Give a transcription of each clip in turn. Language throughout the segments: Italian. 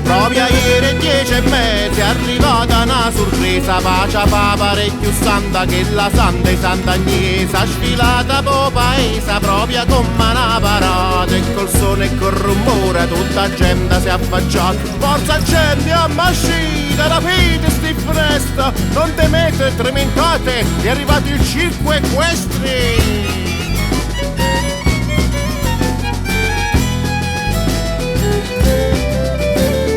Proprio ieri 10:30 è arrivata una sorpresa, pace fa parecchio santa che la santa e santa Agnese ha sfilata po' paese proprio come una parata, e col suono e col rumore tutta gente si è affacciata. Forza gente a mascita, rapite sti festa, non temete, trementate, è arrivato il circo equestre.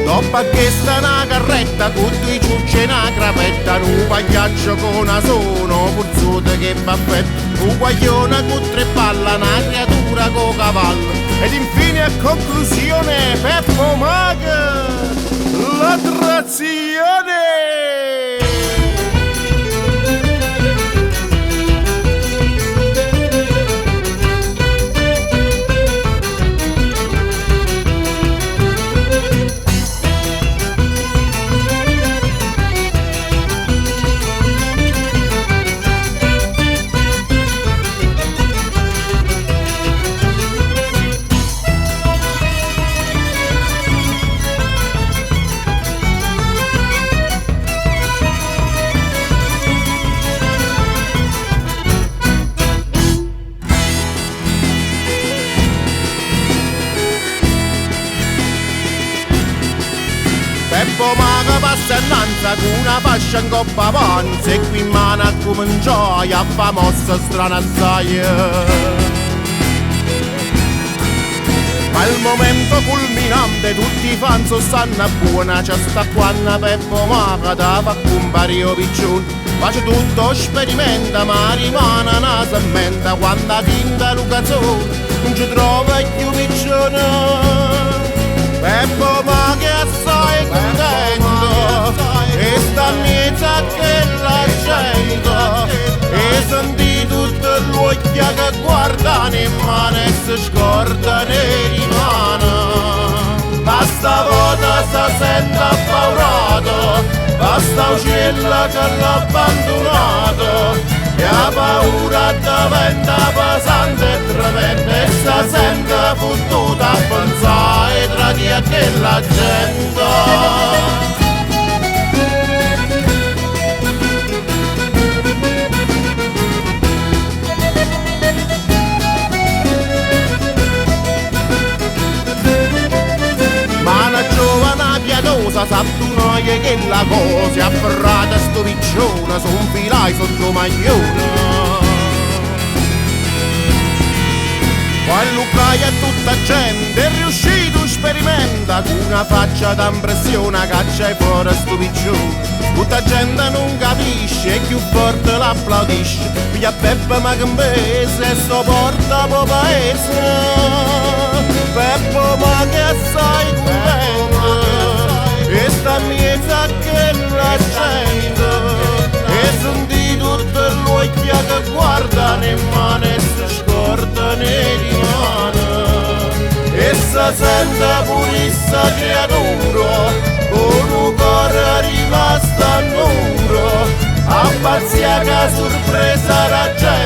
Dopo che sta una carretta con due ciucce e una crapetta, un pagliaccio con una sono puzzuta che va fetta, un guaglione con 3 palle, una creatura con cavallo, ed infine a conclusione Peppo Maga, l'attrazione! Peppo Maga passa innanzi con una fascia in coppa panza, e qui in mano a cominciò a fa mossa strana assai. Ma il momento culminante tutti i fan stanno buona, c'è sta quando Peppo Maga da fa comparire piccione, face tutto sperimenta ma rimane una semmenta, quando tinta l'ucazzone non ci trova più piccione. Peppo Maga è assai contento e sta in mezzo a quella gente, e senti tutto l'occhio che guardano in mano e si scordano e rimane. Ma stavolta si sente appaurato, basta uccello che l'ha abbandonato, e la paura diventa pesante e tremenda, e si sente fottuta a pensare tra di quella gente. Ma una giovane pietosa sa tu noi che la cosa è afferrata sto piccione, son filai sotto maglione. Poi Lucaia e tutta gente è riuscito, sperimenta, con una faccia d'impressione caccia fuori sto piccione. Tutta gente non capisce e più forte l'applaudisce, piglia Peppo Maga in paese e sopporta po' paese. Peppo Maga è assai contento e sta in mezzo a quella gente, e senti tutto l'occhio che guardano in mano e si scordano e rimane, e si sente purissa creatura con un cuore rimasto a nuro, a pazzia che sorpresa la gente.